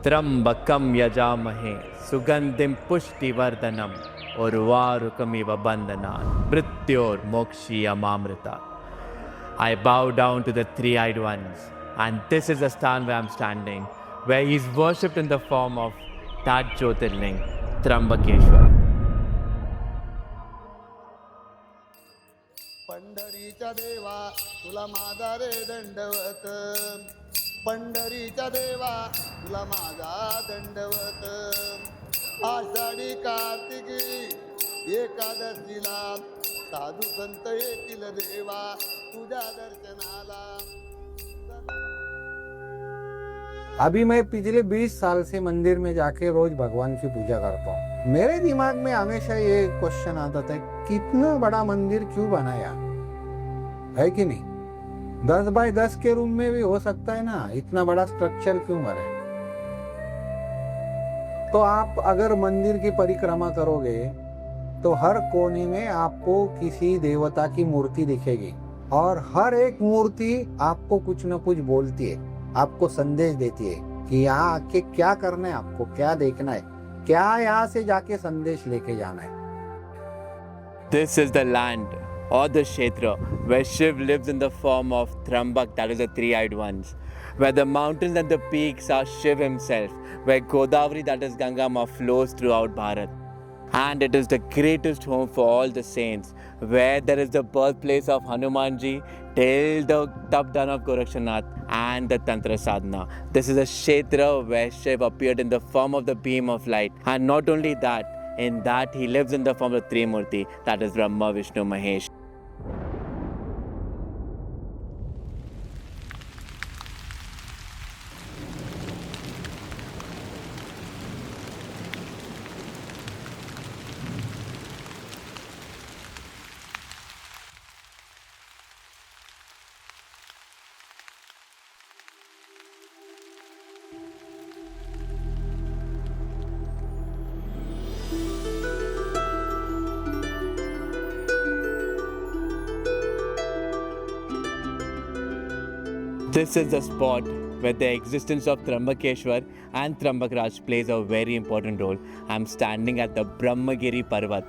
त्र्यंबकम यजामहे सुगंधिम पुष्टिवर्धनम उर्वारुकमिव बंधनान् मृत्योर्मोक्षीयमामृता. I bow down to the three-eyed ones, and this is the stand where I'm standing, where he is worshipped in the form of that Jyotirling, Trambakeshwar. पंढरीच्या देवा तुला माझा रे दंडवत, पंढरीच्या देवा तुला माझा दंडवत. आषाढी कार्तिकी एकादशीला साधू संत येतील देवा तुझ्या दर्शनाला. अभी मैं पिछले 20 साल से मंदिर में जाके रोज भगवान की पूजा करता हूँ. मेरे दिमाग में हमेशा ये क्वेश्चन आता था, कितना बड़ा मंदिर क्यों बनाया है कि नहीं. 10 बाय 10 के रूम में भी हो सकता है ना, इतना बड़ा स्ट्रक्चर क्यों बना. तो आप अगर मंदिर की परिक्रमा करोगे तो हर कोने में आपको किसी देवता की मूर्ति दिखेगी, और हर एक मूर्ति आपको कुछ न कुछ बोलती है, आपको संदेश देती है कि यहाँ आके क्या करना है, आपको क्या देखना है, क्या यहाँ से जाके संदेश लेके जाना है. This is the land or the Kshetra where Shiv lives in the form of Trambak, that is the three-eyed ones, where the mountains and the peaks are Shiv himself, where Godavari, that is Ganga Ma, flows throughout Bharat. And it is the greatest home for all the saints, where there is the birthplace of Hanumanji till the Tapdan of Gorakshanath and the Tantra Sadhana. This is a Kshetra where Shiv appeared in the form of the beam of light. And not only that, in that he lives in the form of Trimurti, that is Brahma, Vishnu, Mahesh. This is the spot where the existence of Trambakeshwar and Trambakraj plays a very important role. I'm standing at the Brahmagiri Parvat.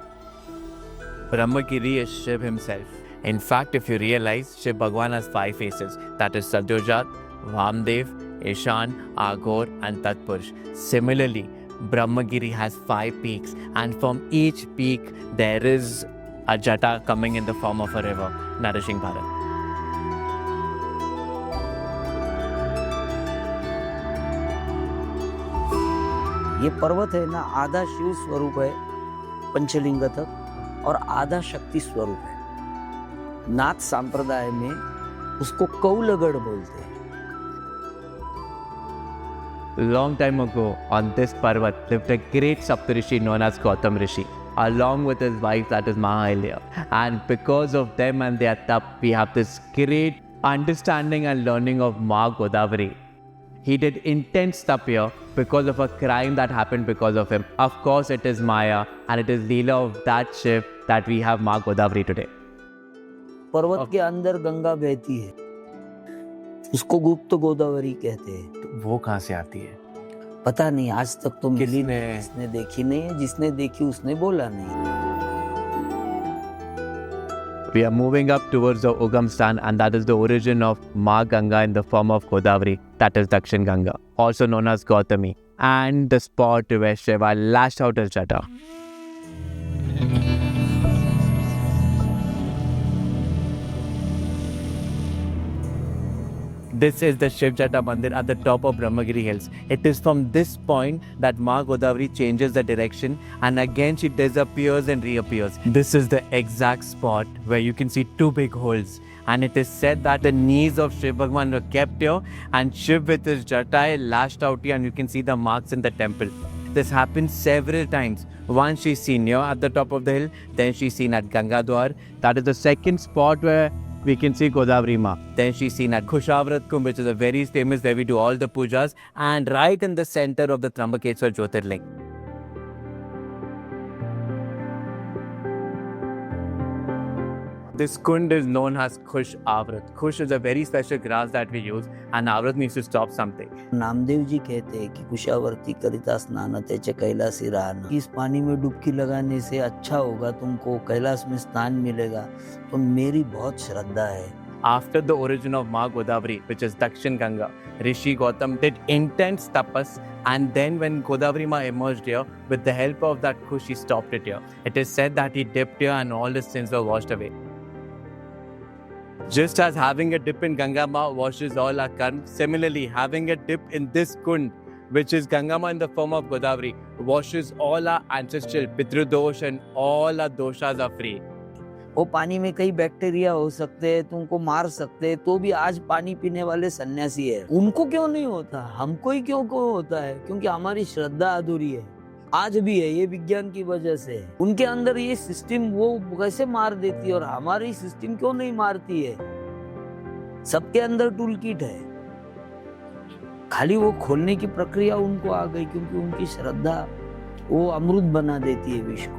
Brahmagiri is Shiv himself. In fact, if you realize, Shiv Bhagwan has 5 faces. That is Satyajat, Vamdev, Ishan, Aghor and Tatpurush. Similarly, Brahmagiri has 5 peaks, and from each peak there is a jata coming in the form of a river nourishing Bharat. ये पर्वत है ना, आधा शिव स्वरूप है पंचलिंग तक और आधा शक्ति स्वरूप है. नाथ संप्रदाय में उसको कौलगढ़ बोलते हैं. Long time ago, on this Parvat lived a great Saptarishi known as Gautam Rishi, along with his wife, that is Mahailya. And because of them and their tap, we have this great understanding and learning of Ma Godavari. He did intense tap here because of a crime that happened because of him. Of course, it is Maya, and it is Leela of that Shiv that we have Ma Godavari today. पर्वत के अंदर गंगा बहती है, उसको गुप्त गोदावरी कहते हैं. तो वो कहाँ से आती है? पता नहीं, आज तक तो मिली नहीं, जिसने देखी नहीं है, जिसने देखी उसने बोला नहीं. We are moving up towards the Ugam Stan, and that is the origin of Ma Ganga in the form of Godavari, that is Dakshin Ganga, also known as Gautami, and the spot where Shiva lashed out his jata. This is the Shiv Jata Mandir at the top of Brahmagiri Hills. It is from this point that Ma Godavari changes the direction, and again she disappears and reappears. This is the exact spot where you can see 2 big holes, and it is said that the knees of Shiv Bhagwan were kept here, and Shiv with his jatai lashed out here, and you can see the marks in the temple. This happens several times. Once she's seen here at the top of the hill, then she's seen at Gangadwar. That is the second spot where we can see Godavari Ma. Then she's seen at Kushavrat Kumbh, which is a very famous where we do all the pujas, and right in the center of the Trambakeshwar Jyotirling. This kund is known as Kush Avrat. Kush is a very special grass that we use, and Avrat means to stop something. Namdev ji कहते हैं कि कुशावर्ती करिता स्नान त्याचे कैलासी राहन। इस पानी में डुबकी लगाने से अच्छा होगा, तुमको कैलाश में स्थान मिलेगा। तो मेरी बहुत श्रद्धा है। After the origin of Ma Godavari, which is Dakshin Ganga, Rishi Gautam did intense tapas, and then when Godavari Ma emerged here, with the help of that Kush, he stopped it here. It is said that he dipped here and all his sins were washed away. Just as having a dip in Ganga Ma washes all our karma, similarly having a dip in this kund, which is Ganga Ma in the form of Godavari, washes all our ancestral Pitru dosh and all our doshas are free. वो पानी में कई bacteria हो सकते हैं, तुमको मार सकते हैं, तो भी आज पानी पीने वाले सन्यासी है। उनको क्यों नहीं होता, हमको ही क्यों होता है? क्योंकि हमारी श्रद्धा अधूरी है। आज भी है, ये विज्ञान की वजह से है। उनके अंदर ये सिस्टम वो कैसे मार देती है और हमारी सिस्टम क्यों नहीं मारती है? सबके अंदर टूल किट है, खाली वो खोलने की प्रक्रिया उनको आ गई, क्योंकि उनकी श्रद्धा वो अमृत बना देती है विश्व को।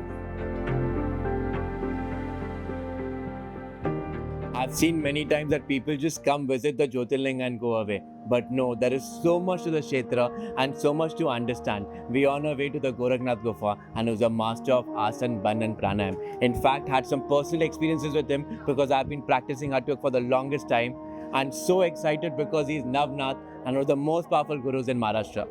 I've seen many times that people just come visit the Jyotirlinga and go away. But no, there is so much to the Kshetra and so much to understand. We are on our way to the Gorakhnath Gufa, and who's a master of Asan, Ban and Pranayam. In fact, had some personal experiences with him because I've been practicing Hatha Yoga for the longest time. And so excited because he's Navnath and one of the most powerful gurus in Maharashtra.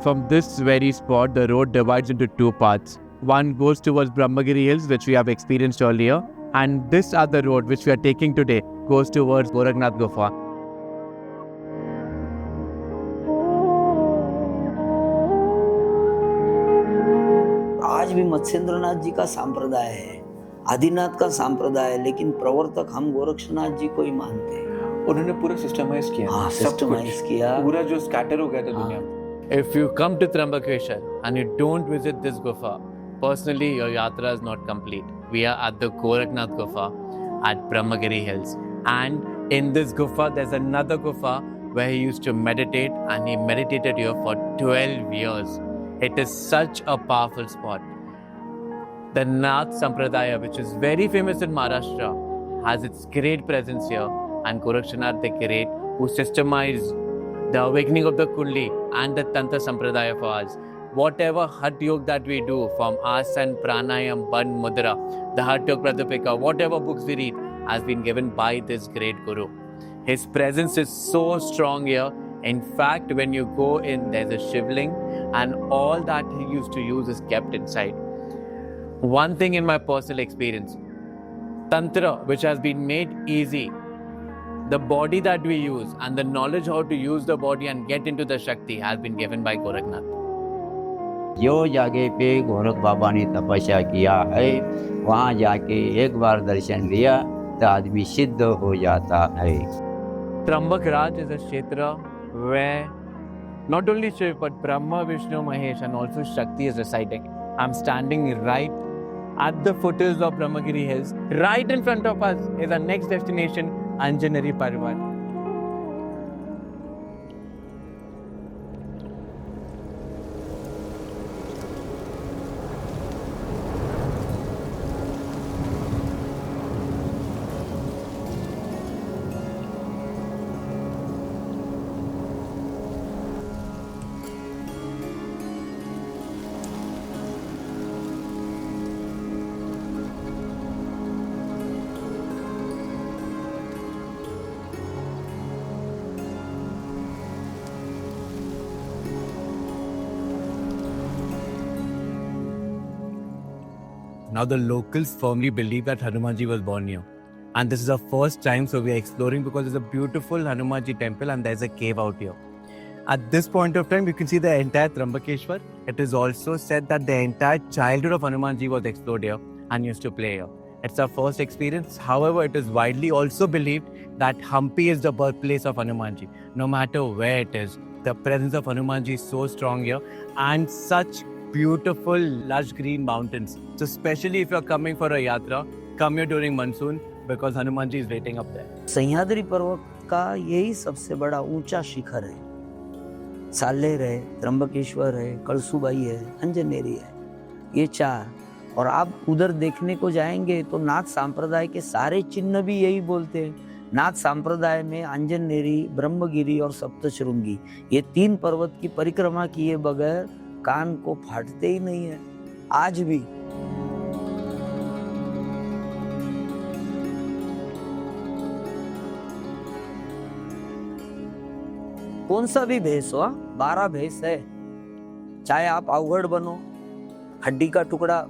From this very spot, the road divides into two paths. One goes towards Brahmagiri Hills, which we have experienced earlier, and this other road, which we are taking today, goes towards Gorakhnath Gufa. आज भी मत्स्येंद्रनाथ जी का संप्रदाय है, आदिनाथ का संप्रदाय है, लेकिन प्रवर्तक हम गोरक्षनाथ जी को ही मानते हैं। उन्होंने पूरा सिस्टमाइज किया। हाँ, सिस्टमाइज किया, पूरा जो स्कैटर हो गया था दुनिया में। If you come to Trambakeshwar and you don't visit this gufa, personally your yatra is not complete. We are at the Gorakhnath Gufa at Brahmagiri Hills, and in this gufa there's another gufa where he used to meditate, and he meditated here for 12 years. It is such a powerful spot. The Nath Sampradaya, which is very famous in Maharashtra, has its great presence here, and Gorakshanath the Great, who systemized the awakening of the Kundli and the Tantra Sampradaya for us. Whatever Hatha Yoga that we do, from Asan, Pranayam, Ban, Mudra, the Hatha Yoga Pradipika, whatever books we read, has been given by this great Guru. His presence is so strong here. In fact, when you go in, there's a shivling, and all that he used to use is kept inside. One thing in my personal experience, Tantra, which has been made easy, the body that we use and the knowledge how to use the body and get into the Shakti has been given by Gorakhnath. जो जगह पे गोरख बाबा ने तपस्या किया है, वहाँ जाके एक बार दर्शन लिया तो आदमी सिद्ध हो जाता है। Trambak Raj is a kshetra where not only Shiv but Brahma, Vishnu, Mahesh and also Shakti is residing. I'm standing right at the foothills of Brahmagiri Hills. Right in front of us is our next destination, Anjaneri Parvat. Now the locals firmly believe that Hanumanji was born here. And this is our first time, so we are exploring because there's a beautiful Hanumanji temple and there's a cave out here. At this point of time, you can see the entire Trambakeshwar. It is also said that the entire childhood of Hanumanji was explored here and used to play here. It's our first experience. However, it is widely also believed that Hampi is the birthplace of Hanumanji. No matter where it is, the presence of Hanumanji is so strong here, and such beautiful lush green mountains. So especially if you're coming for a yatra, come here during monsoon because Hanumanji is waiting up there. Sahyadri पर्वत का यही सबसे बड़ा ऊंचा शिखर है। साल्हेर है, त्र्यंबकेश्वर है, कलसूबाई है, अंजनेरी है, ये 4। और आप उधर देखने को जाएंगे तो नाथ संप्रदाय के सारे चिन्ह भी यही बोलते हैं। नाथ संप्रदाय में अंजनेरी, ब्रह्मगिरी और सप्तशृंगी, ये 3 पर्वत की परिक्रमा किए बगैर कान को फाटते ही नहीं है आज भी। कौन सा भी भेष हो, 12 भेष है। चाहे आप अवघड़ बनो, हड्डी का टुकड़ा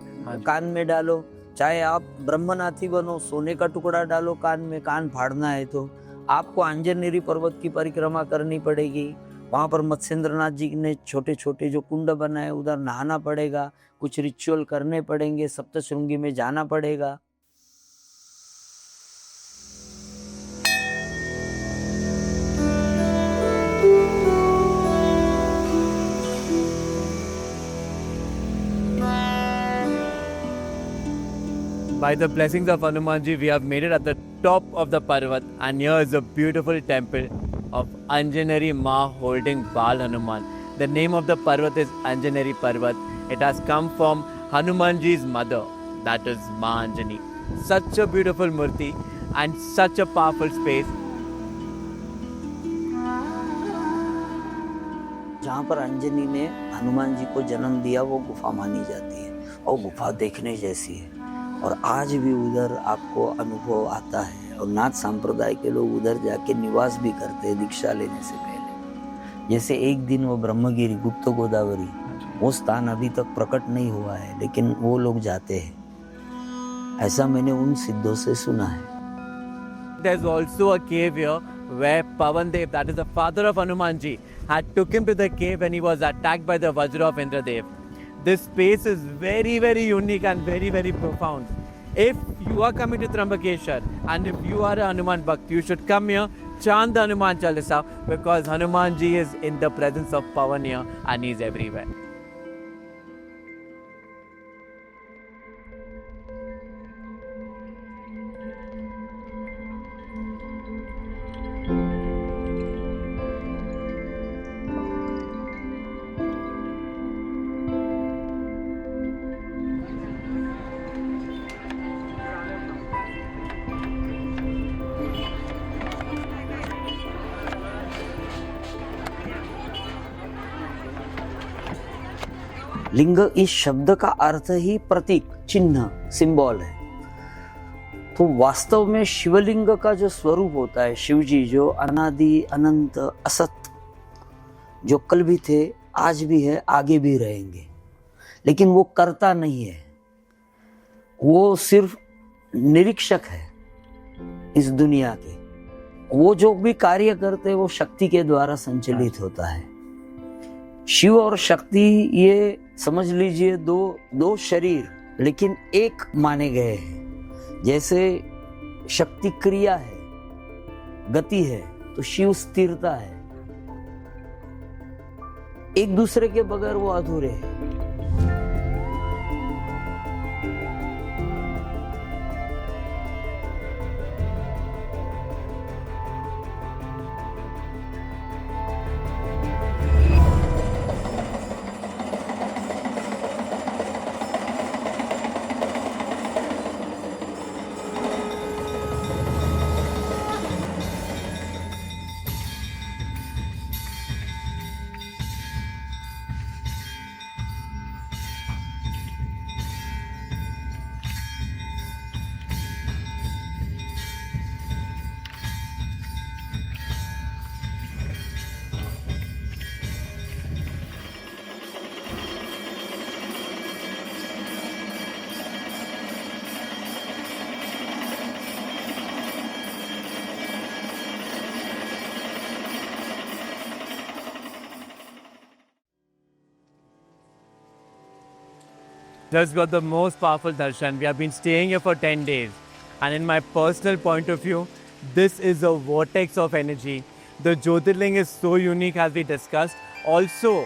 कान में डालो, चाहे आप ब्रह्मनाथी बनो, सोने का टुकड़ा डालो कान में, कान फाड़ना है तो आपको अंजनेरी पर्वत की परिक्रमा करनी पड़ेगी। वहां पर मत्स्येंद्रनाथ जी ने छोटे छोटे जो कुंड बनाए उधर नहाना पड़ेगा, कुछ रिचुअल करने पड़ेंगे, सप्तशृंगी में जाना पड़ेगा। By the blessings of Hanumanji, we have made it at the top of the Parvat, and here is a beautiful temple of Anjaneri Ma holding Bal Hanuman. The name of the Parvat is Anjaneri Parvat. It has come from Hanumanji's mother, that is Ma Anjani. Such a beautiful murti and such a powerful space. जहाँ पर अंजनी ने हनुमान जी को जन्म दिया वो गुफा मानी जाती है और गुफा देखने जैसी है, और आज भी उधर आपको अनुभव आता है। और नाथ संप्रदाय के लोग उधर जाके निवास भी करते हैं दीक्षा लेने से पहले। जैसे एक दिन वो ब्रह्मगिरी, गुप्त गोदावरी, वो स्थान अभी तक प्रकट नहीं हुआ है, लेकिन वो लोग जाते हैं, ऐसा मैंने उन सिद्धों से सुना है। There's also a cave here where Pavandev, that is the father of Hanumanji, had took him to the cave when he was attacked by the Vajra of Indradev. This space is very, very unique and very, very profound. If you are coming to Trambakeshwar and if you are a Hanuman Bhakt, you should come here, chant the Hanuman Chalisa, because Hanumanji is in the presence of Pavan here and he is everywhere. लिंग इस शब्द का अर्थ ही प्रतीक, चिन्ह, symbol है। तो वास्तव में शिवलिंग का जो स्वरूप होता है, शिव जी जो अनादि अनंत असत, जो कल भी थे, आज भी है, आगे भी रहेंगे, लेकिन वो करता नहीं है, वो सिर्फ निरीक्षक है इस दुनिया के। वो जो भी कार्य करते हैं वो शक्ति के द्वारा संचालित होता है। शिव और शक्ति ये समझ लीजिए दो शरीर, लेकिन एक माने गए हैं। जैसे शक्ति क्रिया है, गति है, तो शिव स्थिरता है। एक दूसरे के बगैर वो अधूरे हैं। Just got the most powerful darshan. We have been staying here for 10 days. And in my personal point of view, this is a vortex of energy. The Jyotirling is so unique as we discussed. Also,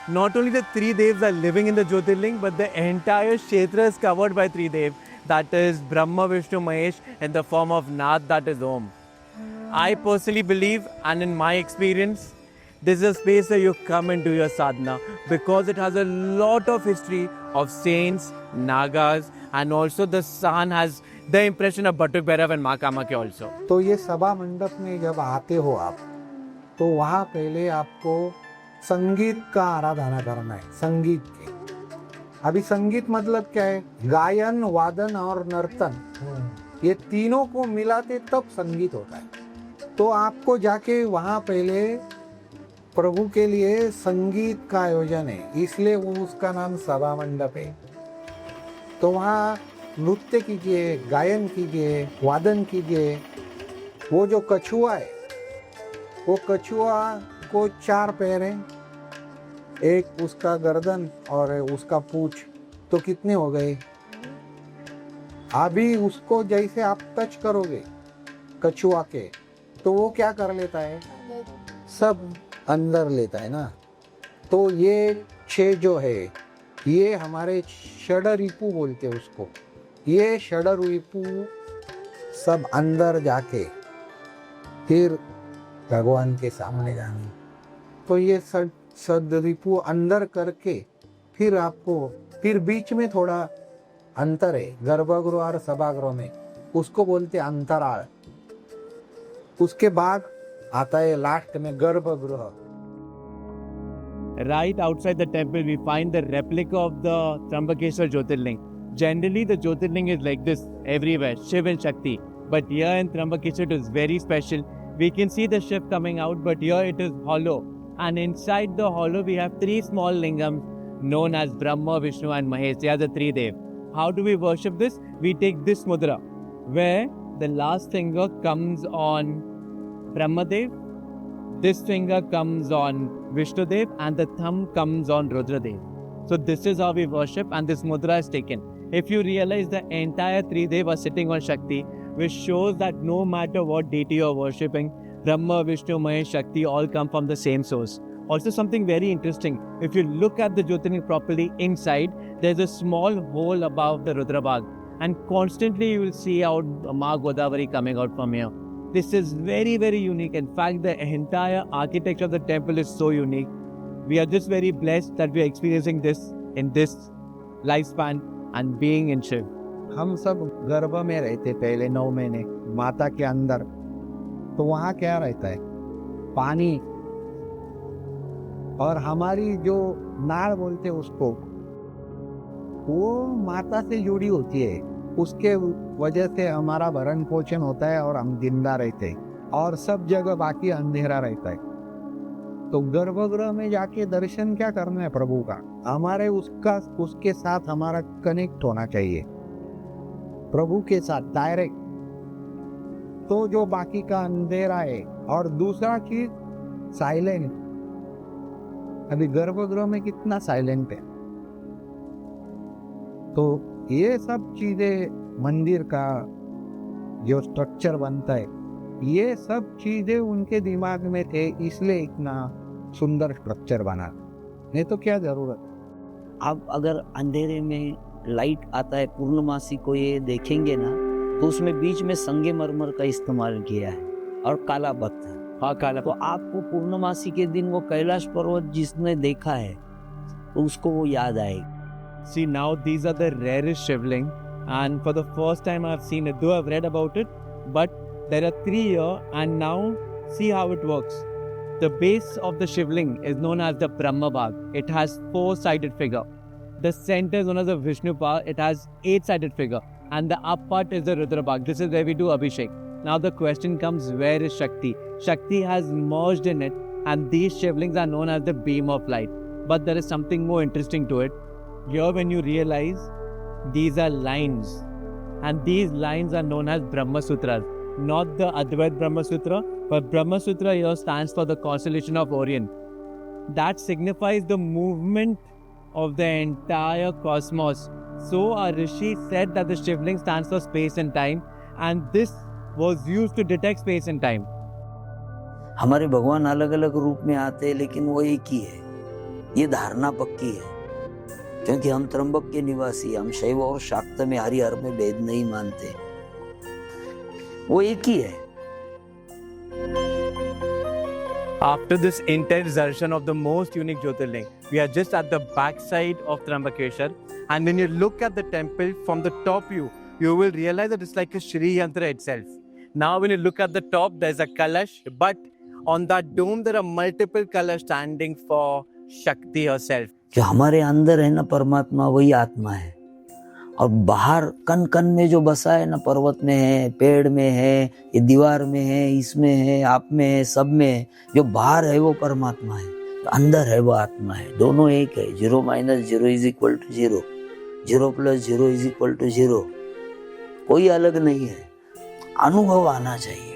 not only the three devs are living in the Jyotirling, but the entire Kshetra is covered by three devs. That is Brahma, Vishnu, Mahesh in the form of Nath, that is Om. I personally believe, and in my experience, This is a space where you come and do your sadhana because it has a lot of history of saints, nagas, and also the sun has the impression of Batuk Bhairav and Maa Kamakya also. तो ये सभा मंडप में जब आते हो आप, तो वहाँ पहले आपको संगीत का आराधना करना है, संगीत के। अभी संगीत मतलब क्या है? गायन, वादन और नर्तन, ये तीनों को मिलाते तब संगीत होता है। तो आपको जाके वहाँ पहले प्रभु के लिए संगीत का आयोजन है, इसलिए वो उसका नाम सभा मंडप है। तो वहाँ नृत्य कीजिए, गायन कीजिए, वादन कीजिए। वो जो कछुआ है, वो कछुआ को 4 पैर हैं, एक उसका गर्दन और उसका पूंछ, तो कितने हो गए? अभी उसको जैसे आप टच करोगे कछुआ के, तो वो क्या कर लेता है? सब अंदर लेता है ना। तो ये 6 जो है, ये हमारे षड रिपु बोलते हैं उसको। ये षड रिपु सब अंदर जाके फिर भगवान के सामने जाने। तो ये सद रिपु अंदर करके फिर आपको, फिर बीच में थोड़ा अंतर है गर्भगृह और सभागृह में, उसको बोलते अंतराल। उसके बाद आता है लास्ट में गर्भगृह। Right outside the temple, we find the replica of the Trambakeshwar Jyotirling. Generally, the Jyotirling is like this everywhere, Shiv and Shakti. But here in Trambakeshwar, it is very special. We can see the Shiv coming out, but here it is hollow. And inside the hollow, we have 3 small lingams known as Brahma, Vishnu, and Mahesh. They are the 3 Dev. How do we worship this? We take this mudra, where the last finger comes on Brahmadev, this finger comes on Vishnudev, and the thumb comes on Rudradev. So this is how we worship, and this mudra is taken. If you realize, the entire 3 Dev are sitting on Shakti, which shows that no matter what deity you are worshipping, Brahma, Vishnu, Mahesh, Shakti all come from the same source. Also something very interesting, if you look at the Jyotirling properly inside, there's a small hole above the Rudrabag, and constantly you will see out Maa Godavari coming out from here. This is very, very unique. In fact, the entire architecture of the temple is so unique. We are just very blessed that we are experiencing this in this lifespan and being in Shiv. हम सब गर्भ में रहते पहले 9 महीने माता के अंदर। तो वहाँ क्या रहता है? पानी, और हमारी जो नाड़ बोलते हैं उसको, वो माता से जुड़ी होती है। उसके वजह से हमारा भरण पोषण होता है और हम जिंदा रहते हैं, और सब जगह बाकी अंधेरा रहता है। तो गर्भगृह में जाके दर्शन क्या करना है प्रभु का? हमारे उसके साथ हमारा कनेक्ट होना चाहिए, प्रभु के साथ डायरेक्ट। तो जो बाकी का अंधेरा है, और दूसरा चीज साइलेंट। अभी गर्भगृह में कितना साइलेंट है। तो ये सब चीजें, मंदिर का जो स्ट्रक्चर बनता है, ये सब चीजें उनके दिमाग में थे, इसलिए इतना सुंदर स्ट्रक्चर बना। नहीं तो क्या जरूरत। अब अगर अंधेरे में लाइट आता है, पूर्णमासी को ये देखेंगे ना, तो उसमें बीच में संगमरमर का इस्तेमाल किया है और काला पत्थर। हाँ, काला। तो आपको पूर्णमासी के दिन वो कैलाश पर्वत जिसने देखा है, तो उसको वो याद आएगी। See, now these are the rarest Shivling, and for the first time I've seen it, though I've read about it, but there are 3 here, and now see how it works. The base of the Shivling is known as the Brahma Bhag. It has 4-sided figure. The center is known as the Vishnu Bhag. It has 8-sided figure, and the up part is the Rudra Bhag. This is where we do Abhishek. Now the question comes, where is Shakti? Shakti has merged in it, and these Shivlings are known as the beam of light. But there is something more interesting to it. Here when you realize, these are lines, and these lines are known as Brahma Sutras. Not the Advait Brahma Sutra, but Brahma Sutra here stands for the constellation of Orion. That signifies the movement of the entire cosmos. So our Rishi said that the Shivling stands for space and time, and this was used to detect space and time. हमारे भगवान अलग अलग रूप में आते हैं, लेकिन वो एक ही है। ये धारणा पक्की है, क्योंकि हम त्र्यंबक के निवासी, हम शैव और शाक्त में हरिहर में भेद नहीं मानते। वो एक ही है। After this intense darshan of the most unique Jyotirling, we are just at the backside of Trambakeshwar. And when you look at the temple from the top view, you will realize that it's like a Shri Yantra itself. Now, when you look at the top, there's a Kalash, but on that dome, there are multiple Kalash standing for Shakti herself. जो हमारे अंदर है ना परमात्मा, वही आत्मा है। और बाहर कण कण में जो बसा है ना, पर्वत में है, पेड़ में है, ये दीवार में है, इसमें है, आप में है, सब में है। जो बाहर है वो परमात्मा है, तो अंदर है वो आत्मा है। दोनों एक है। 0 - 0 = 0, 0 + 0 = 0। कोई अलग नहीं है। अनुभव आना चाहिए।